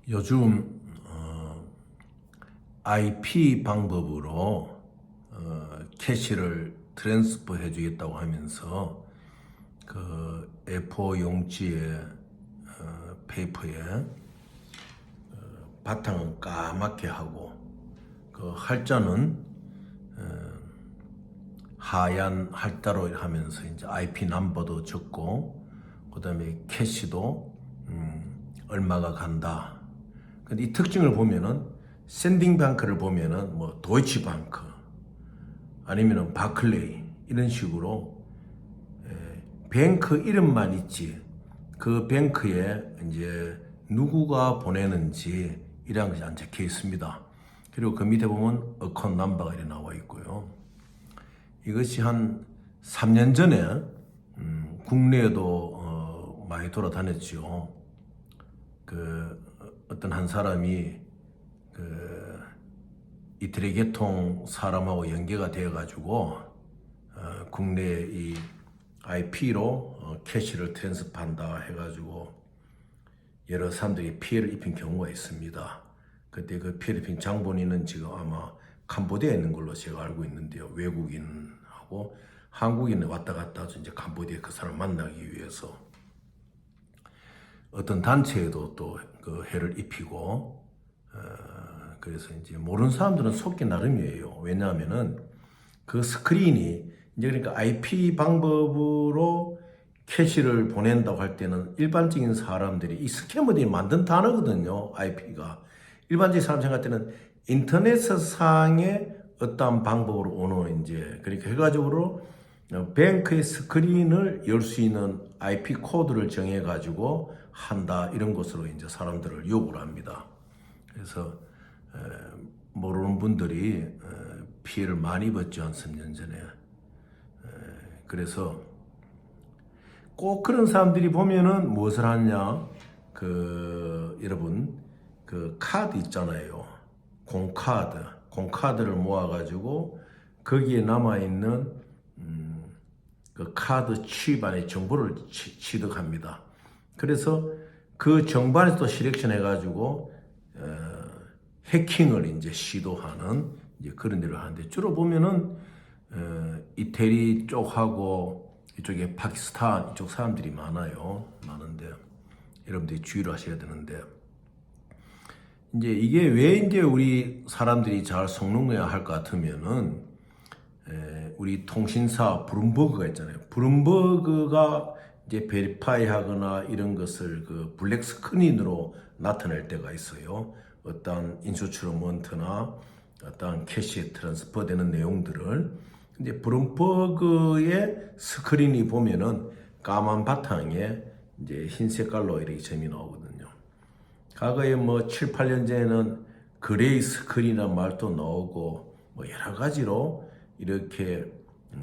요즘 IP 방법으로 캐시를 트랜스퍼 해주겠다고 하면서 그 A4 용지에 페이퍼에 바탕은 까맣게 하고 그 할자는 하얀 할자로 하면서 이제 IP 넘버도 적고 그다음에 캐시도 얼마가 간다. 근데 이 특징을 보면은 샌딩 방크를 보면은 뭐 도이치 방크 아니면은 바클레이 이런 식으로 뱅크 이름만 있지 그 뱅크에 이제 누구가 보내는지 이런 것이 안 적혀 있습니다. 그리고 그 밑에 보면 어카운트 넘버가 이렇게 나와 있고요. 이것이 한 3년 전에 국내에도 많이 돌아다녔죠. 그 어떤 한 사람이 그 이태리 계통 사람하고 연계가 되어 가지고 국내 이 IP로 캐시를 트랜스퍼한다 해가지고 여러 사람들이 피해를 입힌 경우가 있습니다. 그때 그 피해를 입힌 장본인은 지금 아마 캄보디아에 있는 걸로 제가 알고 있는데요. 외국인하고 한국인이 왔다 갔다 해서 이제 캄보디아 그 사람 만나기 위해서 어떤 단체에도 또 그 해를 입히고 그래서 이제 모르는 사람들은 속기 나름이에요. 왜냐하면은 그 스크린이 이제 그러니까 IP 방법으로 캐시를 보낸다고 할 때는 일반적인 사람들이 이 스캐머들이 만든 단어거든요. IP가 일반적인 사람 생각할 때는 인터넷상의 어떠한 방법으로 오는 이제 그렇게 해가지고 뱅크의 스크린을 열 수 있는 IP 코드를 정해가지고 한다 이런 것으로 이제 사람들을 요구를 합니다. 그래서 모르는 분들이 피해를 많이 입었죠. 한 3년 전에. 그래서 꼭 그런 사람들이 보면은 무엇을 하냐 여러분 그 카드 있잖아요. 공카드를 모아가지고 거기에 남아있는 그 카드 칩 안에 정보를 취득합니다. 그래서 그 정보에서 또 시렉션 해가지고 해킹을 이제 시도하는 이제 그런 일을 하는데 주로 보면은 이태리 쪽하고 이쪽에 파키스탄 이쪽 사람들이 많은데 여러분들이 주의를 하셔야 되는데 이제 이게 왜 이제 우리 사람들이 잘 속는거야 할 것 같으면은 우리 통신사 블룸버그가 있잖아요. 블룸버그가 이제 베리파이 하거나 이런 것을 그 블랙 스크린으로 나타낼 때가 있어요. 어떤 인슈트루먼트나 어떤 캐시에 트랜스퍼 되는 내용들을 이제 블룸버그의 스크린이 보면은 까만 바탕에 이제 흰 색깔로 이렇게 점이 나오거든요. 과거에 뭐 7, 8년 전에는 그레이 스크린이라는 말도 나오고 뭐 여러 가지로 이렇게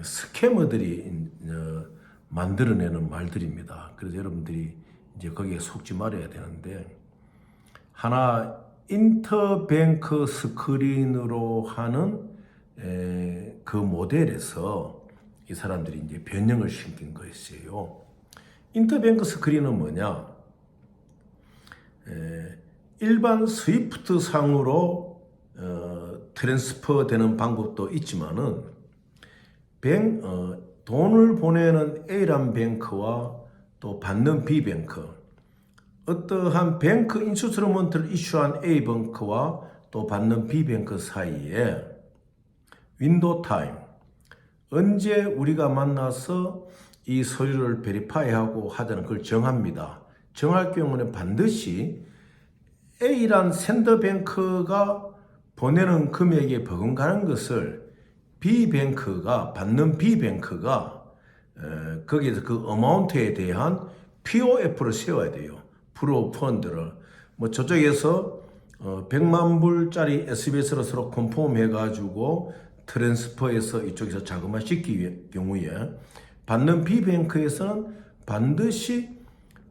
스캐머들이 만들어내는 말들입니다. 그래서 여러분들이 이제 거기에 속지 말아야 되는데 하나 인터뱅크 스크린으로 하는 그 모델에서 이 사람들이 이제 변형을 시킨 것이에요. 인터뱅크 스크린은 뭐냐? 일반 스위프트 상으로 트랜스퍼 되는 방법도 있지만은 돈을 보내는 A란 뱅크와 또 받는 B뱅크 어떠한 뱅크 인슈트루먼트를 이슈한 A뱅크와 또 받는 B뱅크 사이에 윈도우 타임 언제 우리가 만나서 이 서류를 베리파이하고 하자는 걸 정합니다. 정할 경우는 반드시 A란 샌더뱅크가 보내는 금액에 버금가는 것을 B뱅크가 받는 B뱅크가 거기에서 그 어마운트에 대한 POF를 세워야 돼요. 프로 펀드를 뭐 저쪽에서 100만 불짜리 SBS로 서로 컨펌 해가지고 트랜스퍼해서 이쪽에서 자금화 시키기 경우에 받는 B뱅크에서는 반드시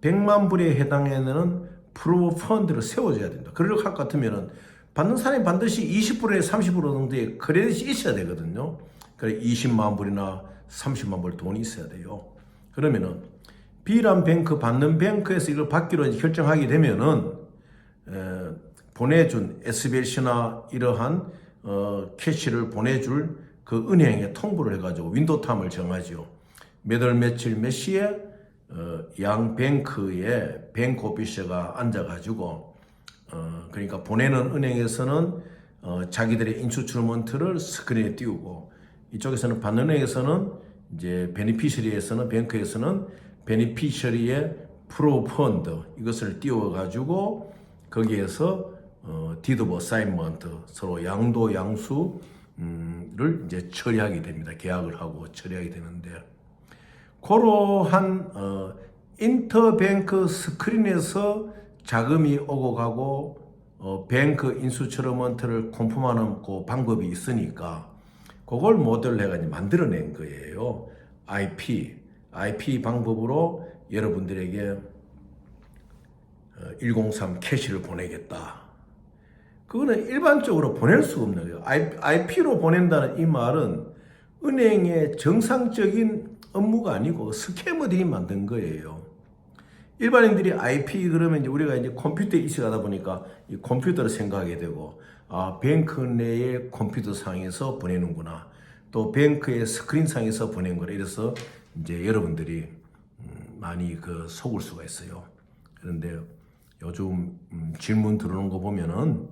100만 불에 해당하는 프로 펀드를 세워줘야 된다. 그럴 것 같으면은 받는 사람이 반드시 20%에 30% 정도의 크레딧이 있어야 되거든요. 그래 20만 불이나 30만 불 돈이 있어야 돼요. 그러면은 B란 뱅크 받는 뱅크에서 이걸 받기로 결정하게 되면은 보내준 SBLC나 이러한 캐시를 보내줄 그 은행에 통보를 해가지고 윈도우탐을 정하죠. 몇 월 며칠 몇 시에 양 뱅크에 뱅크 오피셔가 앉아가지고 그러니까 보내는 은행에서는 자기들의 인수출먼트를 스크린에 띄우고 이쪽에서는 받는 은행에서는 이제 베니피셔리에서는 뱅크에서는 베니피셔리의 프로 펀드 이것을 띄워가지고 거기에서 디드 오브 어사인먼트 서로 양도 양수를 이제 처리하게 됩니다. 계약을 하고 처리하게 되는데 그러한 인터뱅크 스크린에서 자금이 오고 가고 뱅크 인수처러먼트를 컨펌하는 그 방법이 있으니까 그걸 모델로 해가지고 만들어낸 거예요. IP 방법으로 여러분들에게 103 캐시를 보내겠다. 그거는 일반적으로 보낼 수가 없는 거예요. IP로 보낸다는 이 말은 은행의 정상적인 업무가 아니고 스캐머들이 만든 거예요. 일반인들이 IP 그러면 이제 우리가 이제 컴퓨터 이식하다 보니까 이 컴퓨터를 생각하게 되고 뱅크 내의 컴퓨터 상에서 보내는구나. 또 뱅크의 스크린 상에서 보낸 거라. 이래서 이제 여러분들이 많이 속을 수가 있어요. 그런데 요즘 질문 들어오는 거 보면은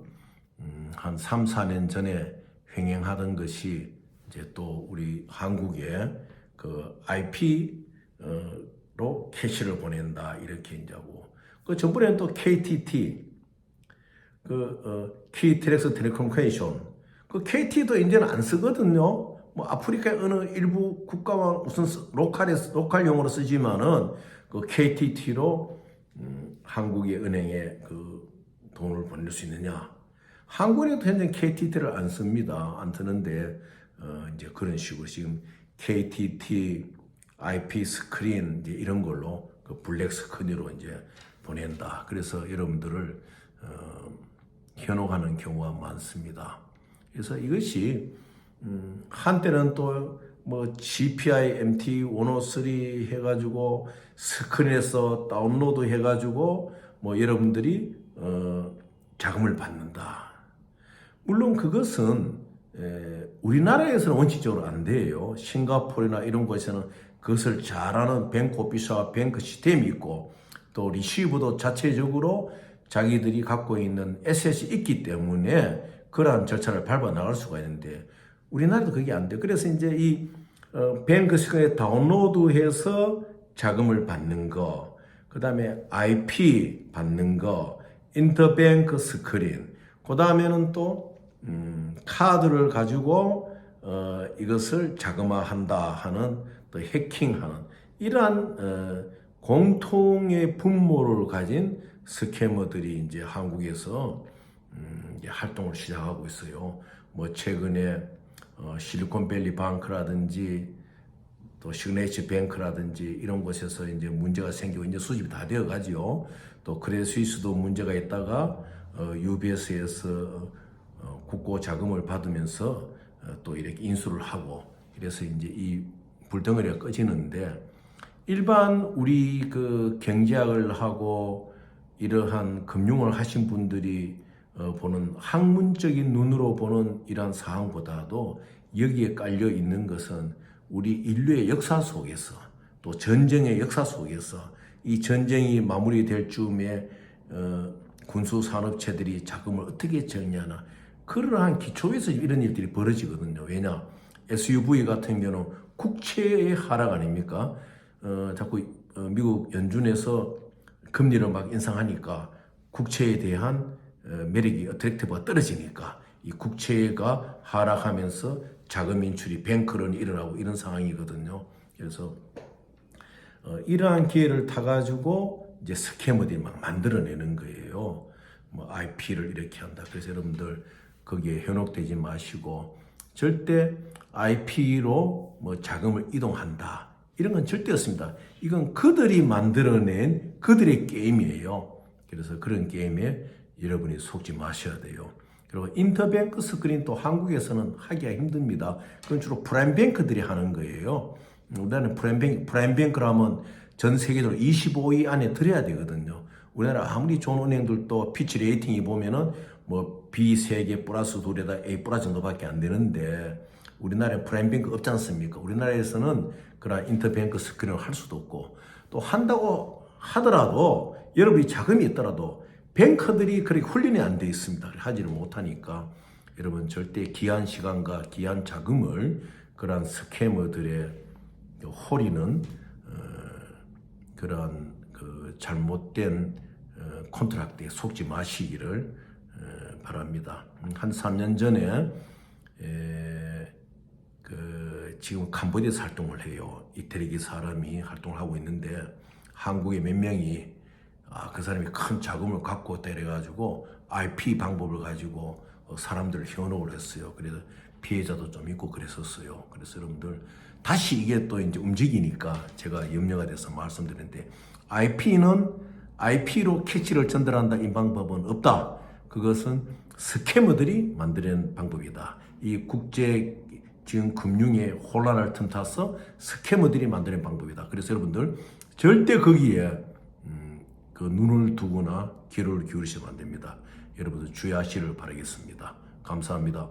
한 3, 4년 전에 횡행하던 것이 이제 또 우리 한국에 IP로 캐시를 보낸다 이렇게 이제 하고 전번에는 또 KTT 키트렉스 텔레코뮤니케이션 KT도 이제는 안 쓰거든요. 뭐 아프리카 어느 일부 국가만 무슨 로컬 용어로 쓰지만은 KTT로 한국의 은행에 돈을 보낼 수 있느냐? 한국은행도 현재 KTT를 안 씁니다. 안 쓰는데 이제 그런 식으로 지금 KTT, IP 스크린 이제 이런 걸로 블랙 스크린으로 이제 보낸다. 그래서 여러분들을 현혹하는 경우가 많습니다. 그래서 이것이 한때는 또 뭐 GPI MT103 해가지고 스크린에서 다운로드 해가지고 뭐 여러분들이 자금을 받는다. 물론 그것은 우리나라에서는 원칙적으로 안 돼요. 싱가포르나 이런 곳에서는 그것을 잘하는 뱅크 오피스와 뱅크 시스템이 있고 또 리시브도 자체적으로 자기들이 갖고 있는 에셋이 있기 때문에 그러한 절차를 밟아 나갈 수가 있는데 우리나라도 그게 안 돼. 그래서 이제 이 뱅크 스크린에 다운로드해서 자금을 받는 거, 그 다음에 IP 받는 거, 인터뱅크 스크린, 그 다음에는 또 카드를 가지고 이것을 자금화한다 하는 또 해킹하는 이러한 공통의 분모를 가진 스캐머들이 이제 한국에서 이제 활동을 시작하고 있어요. 뭐 최근에 실리콘밸리 뱅크라든지 또 시그네이처 뱅크라든지 이런 곳에서 이제 문제가 생기고 이제 수집이 다 되어 가지요. 또 크레딧 스위스도 문제가 있다가 UBS에서 국고 자금을 받으면서 또 이렇게 인수를 하고 이래서 이제 이 불덩어리가 꺼지는데 일반 우리 경제학을 하고 이러한 금융을 하신 분들이 보는 학문적인 눈으로 보는 이러한 사항보다도 여기에 깔려 있는 것은 우리 인류의 역사 속에서 또 전쟁의 역사 속에서 이 전쟁이 마무리될 즈음에 군수산업체들이 자금을 어떻게 정리하나 그러한 기초에서 이런 일들이 벌어지거든요. 왜냐? SUV 같은 경우는 국채의 하락 아닙니까? 자꾸 미국 연준에서 금리를 막 인상하니까 국채에 대한 매력이 어트랙티브가 떨어지니까 이 국채가 하락하면서 자금 인출이 뱅크런이 일어나고 이런 상황이거든요. 그래서 이러한 기회를 타가지고 이제 스캐머들이 막 만들어내는 거예요. 뭐 IP를 이렇게 한다. 그래서 여러분들 거기에 현혹되지 마시고 절대 IP로 뭐 자금을 이동한다. 이런 건 절대 없습니다. 이건 그들이 만들어낸 그들의 게임이에요. 그래서 그런 게임에 여러분이 속지 마셔야 돼요. 그리고 인터뱅크 스크린 또 한국에서는 하기가 힘듭니다. 그건 주로 프라임뱅크들이 하는 거예요. 우리나라는 프라임뱅크라면 전 세계적으로 25위 안에 들어야 되거든요. 우리나라 아무리 좋은 은행들도 피치 레이팅이 보면은 뭐 B 3개 플러스 2에다 A 플러스 정도밖에 안 되는데 우리나라에 프라임뱅크 없지 않습니까? 우리나라에서는 그런 인터뱅크 스크린을 할 수도 없고 또 한다고 하더라도 여러분이 자금이 있더라도 뱅커들이 그렇게 훈련이 안 돼 있습니다. 하지를 못하니까 여러분 절대 귀한 시간과 귀한 자금을 그러한 스캐머들의 호리는 그러한 그 잘못된 콘트랙트에 속지 마시기를 바랍니다. 한 3년 전에 지금 캄보디아에서 활동을 해요. 이태리계 사람이 활동을 하고 있는데 한국에 몇 명이 그 사람이 큰 자금을 갖고 있다 이래가지고 IP 방법을 가지고 사람들을 현혹을 했어요. 그래서 피해자도 좀 있고 그랬었어요. 그래서 여러분들 다시 이게 또 이제 움직이니까 제가 염려가 돼서 말씀드리는데 IP로 캐치를 전달한다 이 방법은 없다. 그것은 스캐머들이 만드는 방법이다. 이 국제 지금 금융의 혼란을 틈타서 스캐머들이 만드는 방법이다. 그래서 여러분들 절대 거기에 그 눈을 두거나 귀를 기울이시면 안 됩니다. 여러분들 주의하시를 바라겠습니다. 감사합니다.